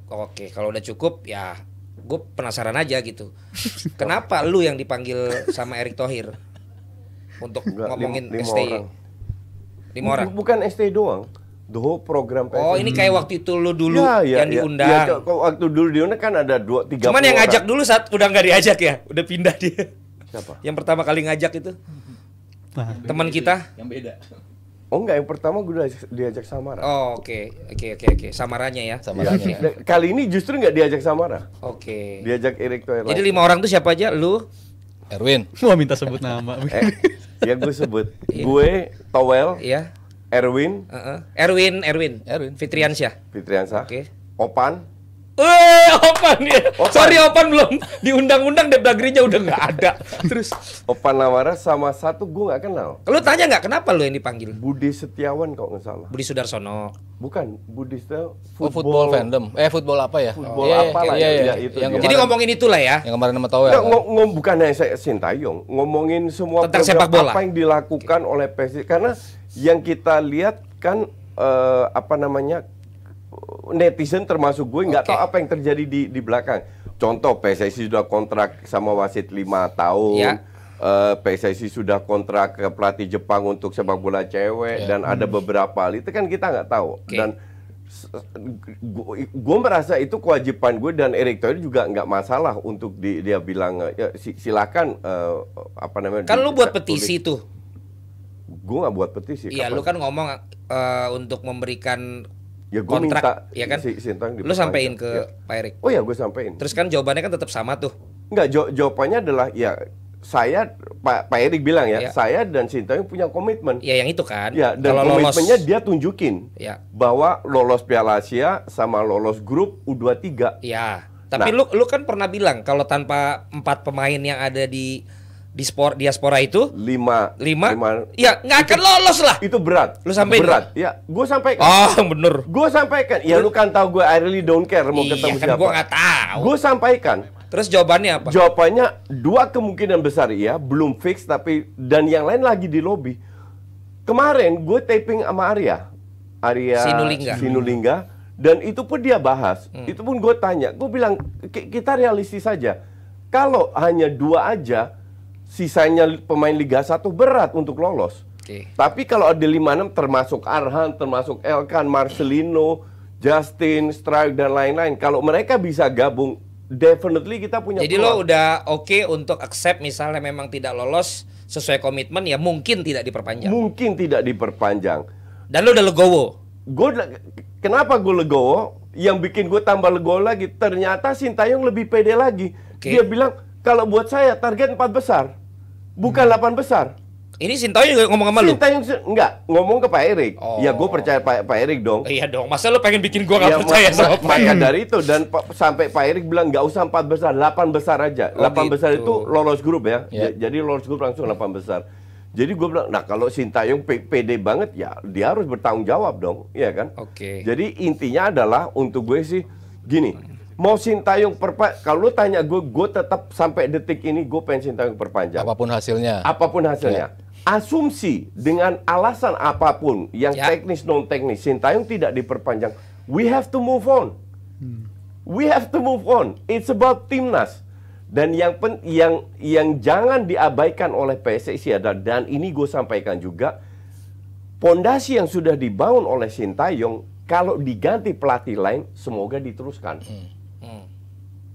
Oke, kalau udah cukup ya gue penasaran aja gitu. Kenapa lu yang dipanggil sama Erick Thohir untuk Enggak, ngomongin lima STY? orang. 5 orang. Bukan STY doang. The whole program PSSI. Oh, ini kayak waktu itu lu dulu yang diundang. Ya, waktu dulu diundang kan ada 2-3 Cuman yang ngajak dulu saat udah nggak diajak ya, udah pindah dia. Siapa? Yang pertama kali ngajak itu teman kita. Yang beda. Oh enggak, yang pertama gue diajak Samara. Oh, oke. Samaranya ya. Samaranya. Ya, kali ini justru nggak diajak Samara. Oke. Diajak Erick Thohir. Jadi 5 orang tuh siapa aja? Lu, Erwin. Wah, minta sebut nama. Ya gue sebut. Gue, Towel, ya. Erwin, Erwin. Fitriansyah. Fitriansah, Oke. Opan. Opan ya. Sorry Opan belum diundang-undang, Depdagrinya udah nggak ada. Terus Opan Lamara sama satu gue nggak kenal. lu tanya nggak kenapa lu yang dipanggil? Budi Setiawan kalau nggak salah. Budi Sudarsono. Bukan, Budi Setiawan. Football fandom. Football apa ya? Football apa lah ya, iya. itu Yang dia. Jadi ngomongin itulah ya. Yang kemarin sama Towel. Nggak, bukan hanya Sintayong, ngomongin semua Tentang program sepak bola. apa yang dilakukan oleh PSSI, karena yang kita lihat kan netizen termasuk gue nggak tahu apa yang terjadi di belakang. Contoh, PSSI sudah kontrak sama wasit 5 tahun. Ya. PSSI sudah kontrak ke pelatih Jepang untuk sepak bola cewek dan ada beberapa hal itu kan kita nggak tahu. Dan gue merasa itu kewajiban gue, dan Erick Thohir juga nggak masalah untuk dia bilang ya, silakan Kan lu buat petisi tuh. Gue nggak buat petisi. Iya, Kapan? lu kan ngomong untuk memberikan Ya gue kontrak, minta ya kan? Sintayong Lu sampein ke ya. Pak Erick. Oh ya, gue sampein. Terus kan jawabannya kan tetap sama tuh. Enggak, jawabannya adalah ya saya Pak Erick bilang ya, Ya. saya dan Sintayong punya komitmen. Ya yang itu kan. Ya, dan Kalau komitmennya dia tunjukin Ya. bahwa lolos Piala Asia sama lolos grup U23. Ya. Tapi lu kan pernah bilang kalau tanpa 4 pemain yang ada di diaspora itu 5 ya nggak akan lolos lah. itu berat. Lu sampein berat. Ya, gue sampaikan. Oh, bener. Gue sampaikan. Ya lu kan tahu gue I really don't care mau Iya ketemu kan, siapa. gua nggak tahu. Gue sampaikan. Terus jawabannya apa? Jawabannya 2 kemungkinan besar ya, belum fix, tapi dan yang lain lagi di lobby. Kemarin gue taping sama Arya Sinulinga, dan itu pun dia bahas. Itu pun gue tanya, gue bilang kita realistis saja. Kalau hanya 2 aja, sisanya pemain Liga 1 berat untuk lolos. Oke. Tapi kalau ada 5-6 termasuk Arhan, termasuk Elkan, Marcelino, Justin, Strike dan lain-lain, kalau mereka bisa gabung, definitely kita punya Jadi peluang. lo udah oke untuk accept misalnya memang tidak lolos sesuai komitmen, ya mungkin tidak diperpanjang. Mungkin tidak diperpanjang. Dan lo udah legowo. Kenapa gue legowo? Yang bikin gue tambah legowo lagi, ternyata Sintayong lebih pede lagi. Oke. Dia bilang, kalau buat saya target 4 besar, bukan 8 besar. Ini Sintayong juga ngomong sama lu? Sintayong enggak, ngomong ke Pak Erick. Oh. Ya gue percaya Pak Erick dong. Iya dong, masa lo pengen bikin gua gak Ya, percaya sama Pak maka Erick? dari itu, dan sampai Pak Erick bilang nggak usah 4 besar, 8 besar aja. Oh, 8 besar gitu. itu lolos grup ya. Ya. Jadi lolos grup langsung 8 besar. Jadi gue bilang, nah kalau Sintayong pede banget ya, dia harus bertanggung jawab dong, iya kan? Oke. Jadi intinya adalah untuk gue sih gini, mau Sintayong kalau lu tanya gue tetap sampai detik ini gue pengen Sintayong perpanjang. Apapun hasilnya. Apapun hasilnya. Asumsi dengan alasan apapun yang Ya. teknis non teknis Sintayong tidak diperpanjang, we have to move on. We have to move on. It's about timnas. Dan yang jangan diabaikan oleh PSSI adalah, dan ini gue sampaikan juga, pondasi yang sudah dibangun oleh Sintayong kalau diganti pelatih lain semoga diteruskan.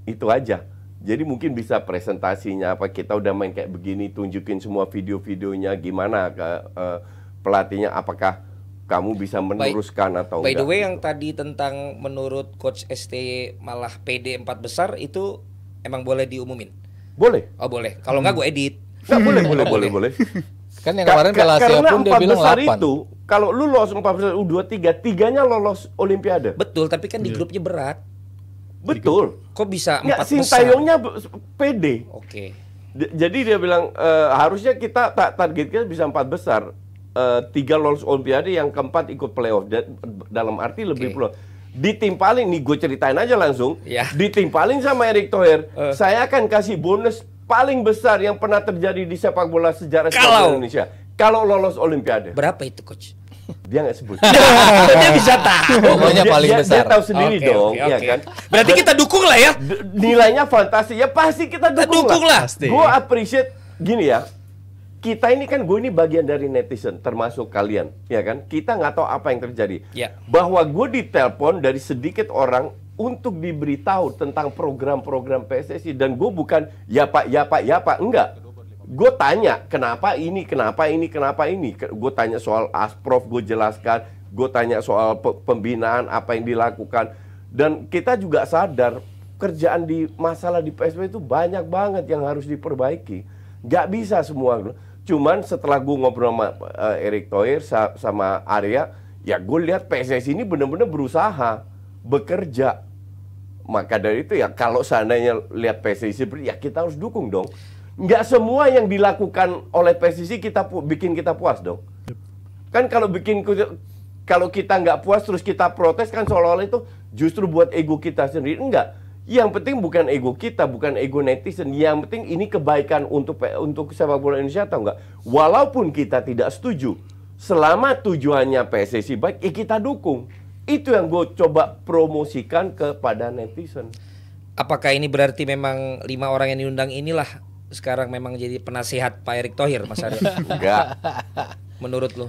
Itu aja. Jadi mungkin bisa presentasinya apa, kita udah main kayak begini, tunjukin semua video-videonya gimana pelatihnya, apakah kamu bisa meneruskan atau By enggak. the way, yang tadi tentang menurut Coach ST malah PD 4 besar itu emang boleh diumumin? Boleh. Oh boleh, kalau nggak gue edit. Nggak, boleh. Kan yang kemarin Piala Asia Karena pun dia 4 bilang besar 8. itu, kalau lu lolos 4 besar U23, 3-nya lolos Olimpiade. Betul, tapi kan di grupnya berat. Betul. Kok bisa 4 Nggak, besar? Sintayongnya pede. Oke. Jadi dia bilang harusnya kita target kita bisa 4 besar. 3 lolos Olimpiade, yang keempat ikut playoff. Dalam arti lebih Oke. peluang. Ditimpalin, nih gue ceritain aja langsung. Ya. Ditimpalin sama Erick Thohir, saya akan kasih bonus paling besar yang pernah terjadi di sepak bola sejarah sepak bola Kalau? Indonesia. Kalau lolos Olimpiade. Berapa itu Coach? Dia nggak sebut. Dia bisa tahu. Pokoknya paling Dia besar. tahu sendiri Oke, dong, oke, ya oke. kan? Berarti kita dukung lah ya. Nilainya fantastis, ya pasti kita dukung lah. Pasti. Gue appreciate gini ya. Kita ini kan, gue ini bagian dari netizen, termasuk kalian, ya kan? Kita nggak tahu apa yang terjadi. Ya. Bahwa gue ditelepon dari sedikit orang untuk diberitahu tentang program-program PSSI, dan gue bukan ya pak, ya pak, ya pak, enggak. Gue tanya kenapa ini, kenapa ini, kenapa ini. Gue tanya soal Asprof, gue jelaskan. Gue tanya soal pembinaan apa yang dilakukan. Dan kita juga sadar kerjaan di masalah di PSSI itu banyak banget yang harus diperbaiki. Nggak bisa semua. Cuman setelah gue ngobrol sama Erick Thohir sama Arya, ya gue lihat PSSI ini benar-benar berusaha bekerja. Maka dari itu ya kalau seandainya lihat PSSI ya kita harus dukung dong. Nggak semua yang dilakukan oleh PSSI bikin kita puas dong. Kan kalau kita nggak puas terus kita protes kan seolah-olah itu justru buat ego kita sendiri. Enggak. Yang penting bukan ego kita, bukan ego netizen. Yang penting ini kebaikan untuk sepak bola Indonesia, atau enggak. Walaupun kita tidak setuju, selama tujuannya PSSI baik, kita dukung. Itu yang gue coba promosikan kepada netizen. Apakah ini berarti memang 5 orang yang diundang inilah sekarang memang jadi penasihat Pak Erick Thohir, Mas Arya? Enggak. Menurut lo?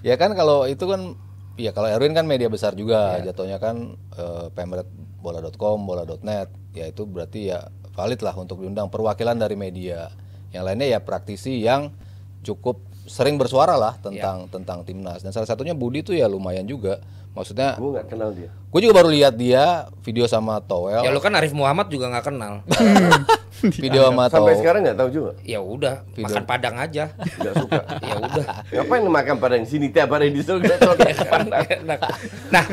Ya kan kalau itu kan, ya kalau Erwin kan media besar juga, jatuhnya kan pemretbola.com, bola.net, ya itu berarti ya valid lah untuk diundang perwakilan dari media. Yang lainnya ya praktisi yang cukup sering bersuara lah tentang timnas. Dan salah satunya Budi tuh ya lumayan juga. Maksudnya Gue nggak kenal dia. gue juga baru lihat dia video sama Towel. Ya lo kan Arif Muhammad juga nggak kenal. Video sama Sampai Towel. sekarang nggak tahu juga. Ya udah, makan padang aja. Nggak suka. Ya udah. Ngapain makan padang sini tiap hari di surga? Nah,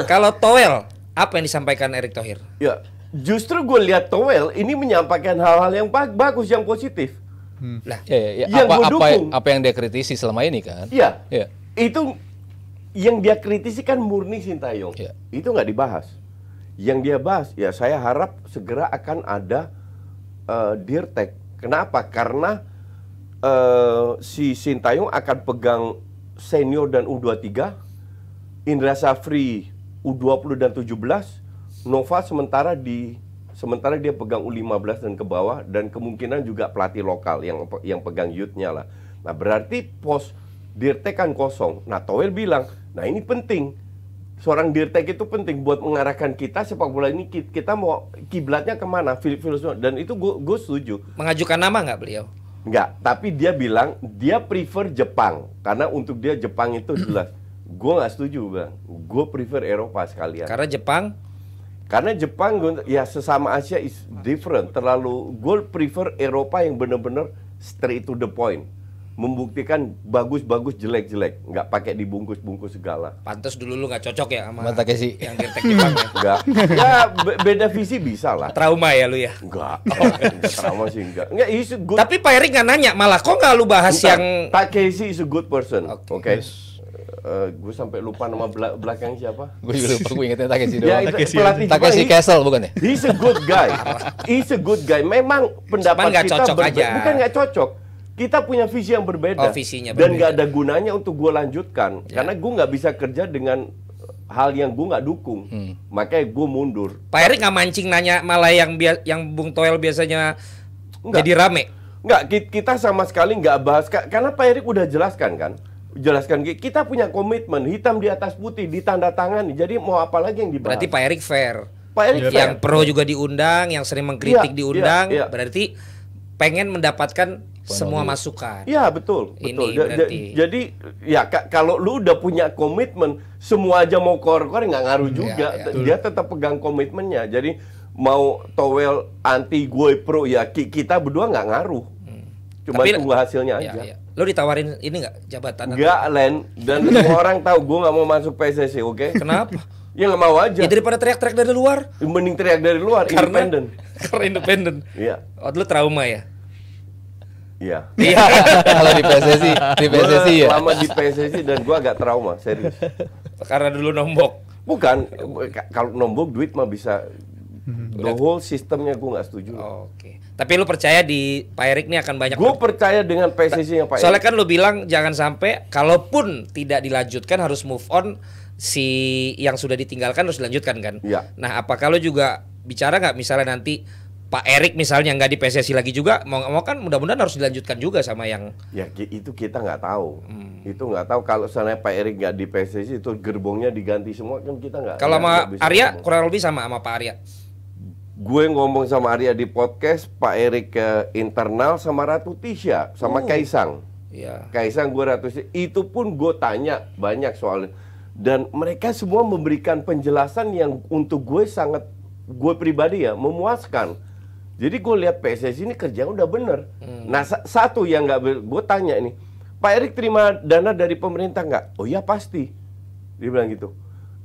kalau Towel, apa yang disampaikan Erick Thohir? Ya, justru gue lihat Towel ini menyampaikan hal-hal yang bagus, yang positif. Nah, Ya, Yang gua dukung. apa yang dia kritisi selama ini kan? Iya. Iya. Itu yang dia kritisi kan murni Sintayong. Iya. Itu nggak dibahas. Yang dia bahas, ya saya harap segera akan ada Dirtek. Kenapa? Karena si Sintayong akan pegang senior dan U23, Indra Safri U20 dan 17, Nova sementara dia pegang U15 dan ke bawah, dan kemungkinan juga pelatih lokal yang pegang youth-nya lah. Nah, berarti pos Dirtek kan kosong. Nah, Towel bilang, nah ini penting. Seorang Dirtek itu penting buat mengarahkan kita sepak bola ini, kita mau kiblatnya kemana, filosofi. Dan itu gue setuju. mengajukan nama nggak beliau? Enggak, tapi dia bilang dia prefer Jepang. Karena untuk dia Jepang itu jelas. Gue nggak setuju bang. Gue prefer Eropa sekalian. Karena Jepang Ya sesama Asia is different. Gue prefer Eropa yang benar-benar straight to the point. Membuktikan bagus-bagus, jelek-jelek, nggak pakai dibungkus-bungkus segala. pantes dulu lu nggak cocok ya sama Mata Kesi. yang Dirtek Jepang ya? Enggak. Ya beda visi bisa lah. Trauma ya lu ya? Enggak. Enggak trauma sih enggak. Enggak, he's a good. Tapi Pak Erick nggak nanya, malah kok nggak lu bahas Bentar, yang Takeshi is a good person. Oke. Oke. Gue sampai lupa nama belakang siapa. Gue juga lupa, gue ingetnya Takeshi Ya, doang. itu pelatih Jepang, Takeshi Castle bukan ya? He's a good guy. He's a good guy. Memang pendapat nggak kita cocok aja. bukan nggak cocok. Kita punya visi yang berbeda. Oh, visinya dan nggak berbeda. ada gunanya untuk gue lanjutkan. Ya. Karena gue nggak bisa kerja dengan hal yang gue nggak dukung. Makanya gue mundur. Pak Erick nggak mancing nanya malah yang Bung Toel biasanya Nggak. jadi rame. Nggak, kita sama sekali nggak bahas. Karena Pak Erick udah jelaskan kan. Jelaskan, kita punya komitmen hitam di atas putih, ditanda tangani. Jadi mau apa lagi yang dibahas? Berarti Pak Erick fair. Pak Erick Yang fair. pro juga diundang, yang sering mengkritik Iya, diundang. iya. Berarti pengen mendapatkan semua masukan. Iya betul, Ini betul. berarti. Jadi ya kalau lu udah punya komitmen, semua aja mau kor-kor nggak ngaruh juga. ya. Dia tetap pegang komitmennya. Jadi mau Towel anti gue pro ya kita berdua nggak ngaruh. Cuma Tapi- tunggu hasilnya Ya, aja. ya. Lo ditawarin ini nggak jabatan? Nggak Len, dan semua orang tahu gue nggak mau masuk PSSI, oke? Kenapa? Ya nggak mau aja. Ya daripada teriak-teriak dari luar. Mending teriak dari luar, independen. Karena independen. Iya, Oh, lu trauma ya? iya. Kalau di PSSI ya. Gua lama di PSSI dan gue agak trauma, serius. Karena dulu nombok. Bukan, kalau nombok duit mah bisa The whole sistemnya gue nggak setuju. Oke. Tapi lu percaya di Pak Erik nih akan banyak. Gue percaya dengan PSSI yang Pak Soalnya Erik. kan lu bilang jangan sampai kalaupun tidak dilanjutkan harus move on, si yang sudah ditinggalkan harus dilanjutkan kan. Iya. Nah, apakah lu juga bicara nggak misalnya nanti Pak Erik misalnya nggak di PSSI lagi juga, mau kan mudah-mudahan harus dilanjutkan juga sama yang. Ya itu kita nggak tahu. Itu nggak tahu kalau misalnya Pak Erik nggak di PSSI itu gerbongnya diganti semua kan kita nggak. Kalau sama nggak bisa Arya ngomong. kurang lebih sama Pak Arya. Gue ngomong sama Arya di podcast, Pak Erik ke internal sama Ratu Tisha, sama Kaisang. Iya. Kaisang gue Ratu Tisha, itu pun gue tanya banyak soalnya. Dan mereka semua memberikan penjelasan yang untuk gue sangat, gue pribadi ya, memuaskan. Jadi gue lihat PSSI ini kerjaan udah bener. Nah satu yang nggak, gue tanya ini, Pak Erik terima dana dari pemerintah nggak? Oh iya pasti, dia bilang gitu.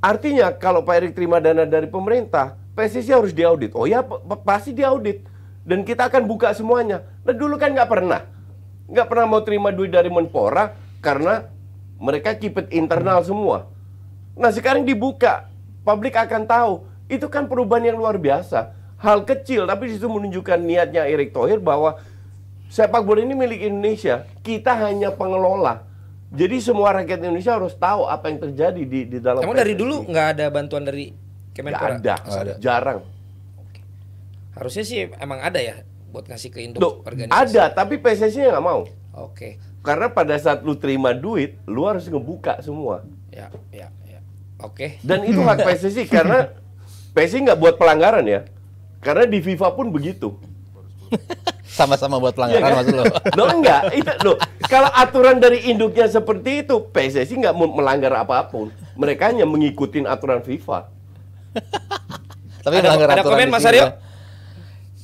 Artinya kalau Pak Erik terima dana dari pemerintah, PSSI harus diaudit. Oh ya pasti diaudit. Dan kita akan buka semuanya. Nah dulu kan nggak pernah mau terima duit dari Menpora karena mereka keep it internal semua. Nah sekarang dibuka, publik akan tahu. Itu kan perubahan yang luar biasa. Hal kecil tapi itu menunjukkan niatnya Erick Thohir bahwa sepak bola ini milik Indonesia. Kita hanya pengelola. Jadi semua rakyat Indonesia harus tahu apa yang terjadi di dalam. Emang dari dulu nggak ada bantuan dari Kemenpora? Nggak ada, jarang. Harusnya sih emang ada ya buat ngasih ke induk Loh, organisasi. ada, tapi PSSI nggak mau. Oke. Karena pada saat lu terima duit, lu harus ngebuka semua. Ya. Oke. Dan itu hak PSSI karena PSSI nggak buat pelanggaran ya. Karena di FIFA pun begitu. Sama-sama buat pelanggaran Iya kan? maksud lo. Loh enggak, itu loh. Kalau aturan dari induknya seperti itu, PSSI nggak melanggar apapun. Mereka hanya mengikuti aturan FIFA. Tapi Ada melanggar aturan komen, di Mas sini Aryo?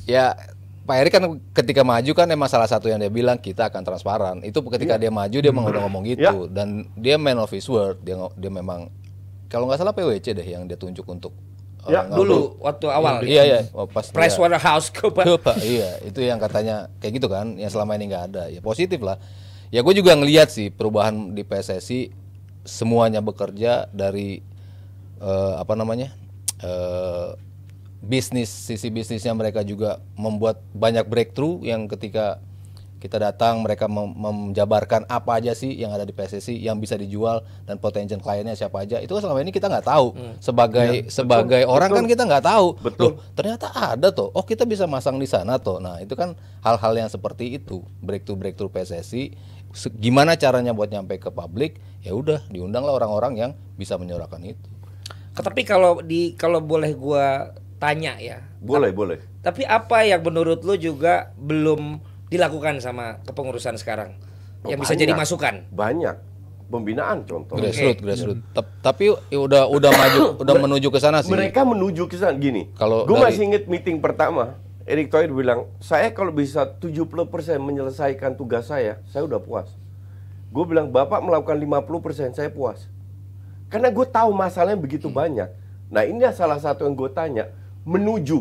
Ya Pak Erik kan ketika maju kan emang salah satu yang dia bilang kita akan transparan. Itu ketika dia maju dia ngomong gitu dan dia man of his word. Dia memang kalau nggak salah PwC deh yang dia tunjuk untuk Ya, Dulu waktu awal. Iya. Oh, pas PricewaterhouseCoopers. Coba, iya, itu yang katanya kayak gitu kan, yang selama ini nggak ada. Ya positif lah. Ya gue juga ngelihat sih perubahan di PSSI semuanya bekerja dari sisi bisnisnya mereka juga membuat banyak breakthrough yang ketika kita datang mereka menjabarkan apa aja sih yang ada di PSSI yang bisa dijual dan potential kliennya siapa aja. Itu selama ini kita nggak tahu. Sebagai orang kan kita nggak tahu. Betul. Loh, ternyata ada tuh. Oh, kita bisa masang di sana tuh. Nah, itu kan hal-hal yang seperti itu. Breakthrough PSSI gimana caranya buat nyampe ke publik? Ya udah, diundanglah orang-orang yang bisa menyuarakan itu. Tapi kalau boleh gua tanya ya. Boleh. Tapi apa yang menurut lu juga belum dilakukan sama kepengurusan sekarang yang bisa jadi masukan? Banyak. Pembinaan contoh. Grassroots. Tapi udah maju, udah menuju ke sana sih. Mereka menuju ke sana gini. Kalau gue dari- masih inget meeting pertama, Erick Thohir bilang, saya kalau bisa 70% menyelesaikan tugas saya udah puas. Gue bilang, Bapak melakukan 50%, saya puas. Karena gue tahu masalahnya begitu banyak. Nah ini salah satu yang gue tanya,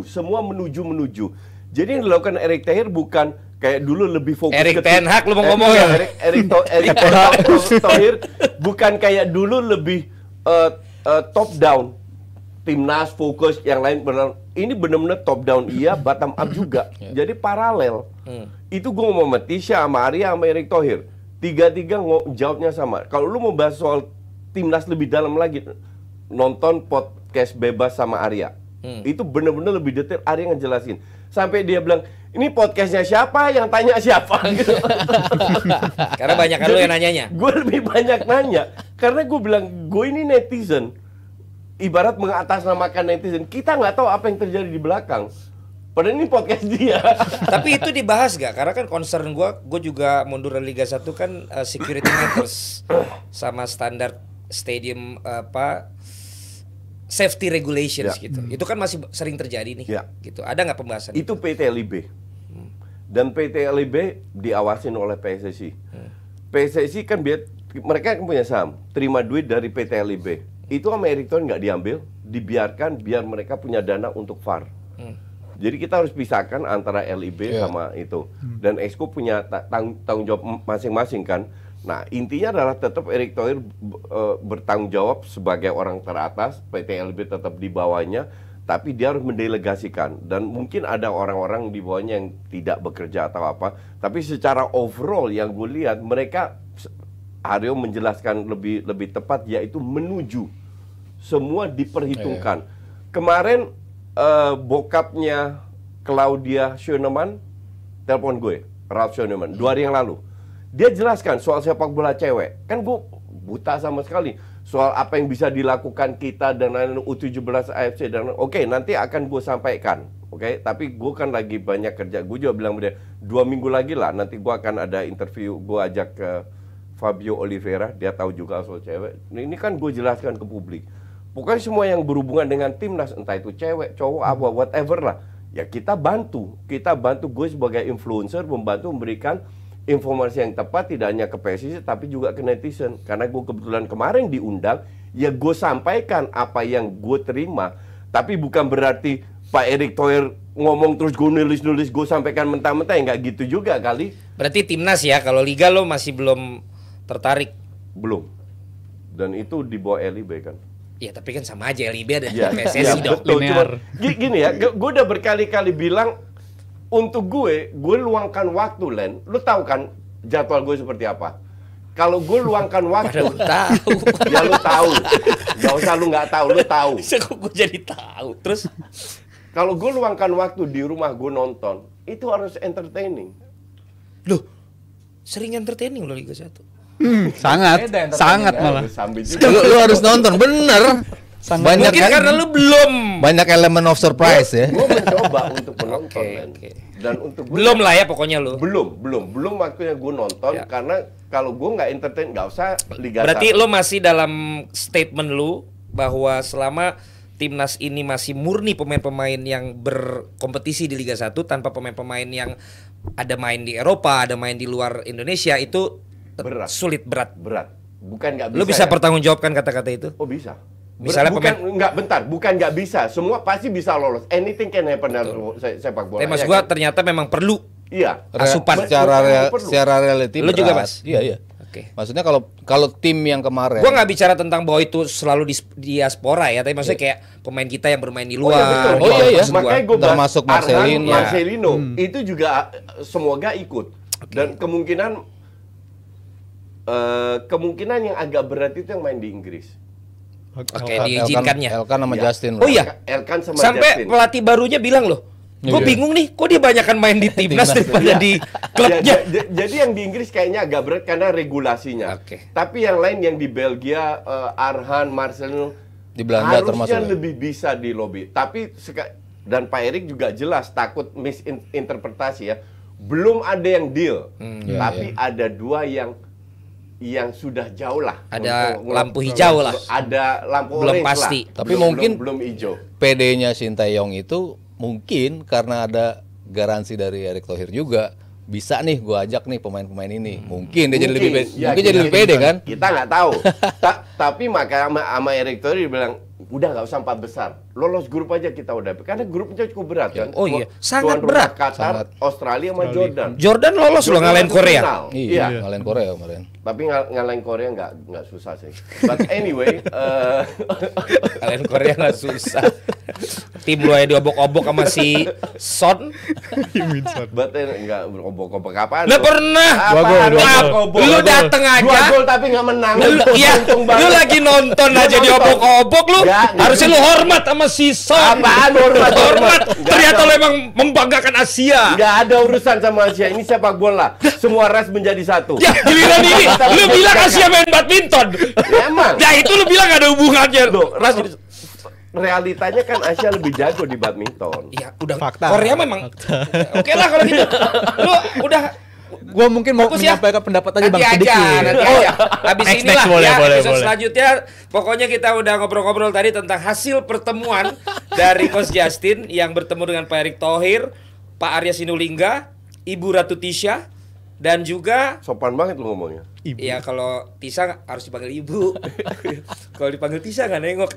semua menuju. Jadi yang dilakukan Erick Thohir bukan kayak dulu lebih fokus Erik Ten Hag lu mau ngomong ya? Erick Thohir bukan kayak dulu lebih top down. Timnas fokus, yang lain benar. Ini benar-benar top down iya, bottom up juga. Jadi paralel. Itu gue ngomong sama Tisha, sama Arya, sama Erick Thohir. Tiga-tiga jawabnya sama. Kalau lu mau bahas soal timnas lebih dalam lagi, nonton podcast bebas sama Arya. Itu benar-benar lebih detail. Arya ngejelasin. Sampai dia bilang, ini podcastnya siapa, yang tanya siapa gitu. Karena banyak kan lu yang nanyanya. Gue lebih banyak nanya. Karena gue bilang, gue ini netizen. Ibarat mengatasnamakan netizen. Kita nggak tahu apa yang terjadi di belakang. Padahal ini podcast dia. Tapi itu dibahas gak? Karena kan concern gue juga mundur dari Liga 1 kan security matters sama standar stadium safety regulations gitu. Itu kan masih sering terjadi nih. Gitu. Ada nggak pembahasan? Itu PT LIB. Dan PT LIB diawasin oleh PSSI. PSSI kan mereka kan punya saham, terima duit dari PT LIB. Itu sama Erick Thohir nggak diambil, dibiarkan biar mereka punya dana untuk VAR. Jadi kita harus pisahkan antara LIB sama itu. Dan Exco punya tanggung jawab masing-masing kan. Nah intinya adalah tetap Erick Thohir bertanggung jawab sebagai orang teratas, PT LIB tetap di bawahnya. tapi dia harus mendelegasikan, dan mungkin ada orang-orang di bawahnya yang tidak bekerja atau apa, tapi secara overall yang gue lihat mereka, Aryo menjelaskan lebih tepat, yaitu menuju, semua diperhitungkan. Kemarin bokapnya Claudia Schoenemann telepon gue, Ralf Schoenemann, 2 hari yang lalu. Dia jelaskan soal sepak bola cewek. Kan gue buta sama sekali soal apa yang bisa dilakukan kita dan U17 AFC dan oke, nanti akan gue sampaikan. Oke, tapi gue kan lagi banyak kerja. Gue juga bilang dia 2 minggu lagi lah nanti gue akan ada interview. Gue ajak ke Fabio Oliveira, dia tahu juga soal cewek. Ini kan gue jelaskan ke publik. Pokoknya semua yang berhubungan dengan timnas, entah itu cewek, cowok, apa, whatever lah, ya kita bantu gue sebagai influencer, membantu memberikan informasi yang tepat, tidak hanya ke PSSI tapi juga ke netizen. Karena gue kebetulan kemarin diundang, ya gue sampaikan apa yang gue terima. Tapi bukan berarti Pak Erick Thohir ngomong terus gue nulis gue sampaikan mentah-mentah, ya nggak gitu juga kali. Berarti timnas ya, kalau liga lo masih belum tertarik? Belum. Dan itu di bawah LIB kan. Ya tapi kan sama aja LIB ada Ya, PSSI dong. betul. Cuma, gini ya, gue udah berkali-kali bilang, untuk gue luangkan waktu, Len. Lu tahu kan jadwal gue seperti apa? Kalau gue luangkan waktu, tahu. Ya lu tahu. Gak usah lu nggak tahu, lu tahu. Kok gue jadi tahu. Terus kalau gue luangkan waktu di rumah gue nonton, itu harus entertaining. loh, sering entertaining lo Liga 1. Sangat malah. Lu harus nonton, bener. Banyak Mungkin karena lu belum. Banyak elemen of surprise ya. Gue mencoba untuk menonton, Len. Oke. Dan untuk gue Belum lah ya pokoknya lu. belum waktunya gue nonton, Ya. karena kalau gue nggak entertain, nggak usah Liga 1. Berarti lo masih dalam statement lu bahwa selama timnas ini masih murni pemain-pemain yang berkompetisi di Liga 1 tanpa pemain-pemain yang ada main di Eropa, ada main di luar Indonesia, itu Berat. sulit, berat. Bukan nggak bisa. Lo bisa ya? pertanggungjawabkan kata-kata itu? Oh bisa. Misalnya bukan nggak bisa. Semua pasti bisa lolos. Anything can happen dalam sepak bola. Tapi maksud ya gua kan? ternyata memang perlu. Iya. Asupan. Secara reality. Lu juga, berat. Mas? Iya. Oke. Maksudnya kalau tim yang kemarin. Gua nggak bicara tentang bahwa itu selalu di diaspora ya, tapi maksudnya kayak pemain kita yang bermain di luar. betul. Oh, iya, iya. Maksud gua. Makanya gue Termasuk Marcelino itu juga semoga ikut. Dan kemungkinan yang agak berat itu yang main di Inggris. Oke, diizinkannya. Elkan sama Ya. Justin. Oh iya. Elkan sama Sampai Justin. pelatih barunya bilang loh, gue Iya. bingung nih, kok dia banyakan main di timnas daripada di klubnya. Jadi yang di Inggris kayaknya agak berat karena regulasinya. Oke. Tapi yang lain yang di Belgia, Arhan, Marcelino, Di Belanda termasuk harusnya ya? lebih bisa di lobby. Tapi dan Pak Erick juga jelas takut misinterpretasi ya. Belum ada yang deal, tapi ada 2 yang sudah jauh lah. Ada lampu hijau lah. Ada lampu Belum orange pasti. lah. Tapi mungkin belum hijau. PD-nya Sintayong itu mungkin karena ada garansi dari Erick Thohir juga, bisa nih gua ajak nih pemain-pemain ini. Mungkin dia jadi lebih pede, Ya, mungkin jadi lebih pede kan? Kita nggak tahu. Tapi maka sama Erick Thohir bilang, udah nggak usah 4 besar, lolos grup aja kita udah. Karena grupnya cukup berat kan. Oh iya, Tuan sangat rumah berat. Qatar, Sangat. Australia sama Jordan. Jordan lolos loh ngalahin masuk Korea. final. Iya, ngalahin Korea kemarin. Tapi ngalahin Korea nggak susah sih. But anyway, Ngalahin Korea nggak susah. Tim lu aja diobok-obok sama si Son. but nggak obok-obok apaan? Nggak pernah. Lu dateng aja. 2 gol tapi nggak menang. Iya, Untung lu banget. lagi nonton Lu aja nonton. diobok-obok lu. Nggak, Harusnya lu hormat sama si Son. Apaan hormat? Hormat. Nggak Ternyata ada. lu emang membanggakan Asia. Nggak ada urusan sama Asia. Ini sepak bola. Semua ras menjadi satu. Ya, giliran ini lu bilang Asia main badminton. Ya, emang. Ya itu lu bilang gak ada hubungannya. Loh, realitanya kan Asia lebih jago di badminton. Ya udah. Fakta. Korea memang. Oke lah kalau gitu. Lu udah. Gua mungkin mau Bagus ya. menyampaikan pendapat aja Nanti Bang aja, sedikit. nanti aja. Habis Next, inilah boleh, ya boleh, episode boleh. selanjutnya. Pokoknya kita udah ngobrol-ngobrol tadi tentang hasil pertemuan dari Coach Justin yang bertemu dengan Pak Erick Thohir, Pak Arya Sinulinga, Ibu Ratu Tisha, dan juga Sopan banget lu ngomongnya. ya kalau Tisha harus dipanggil ibu. Kalau dipanggil Tisha nggak nengok.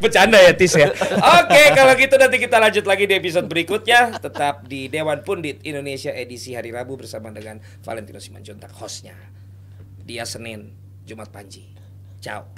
Bercanda ya Tis ya. Oke, kalau gitu nanti kita lanjut lagi di episode berikutnya. Tetap di Dewan Pundit Indonesia edisi hari Rabu bersama dengan Valentino Simanjuntak hostnya. Dia Senin, Jumat Panji. Ciao.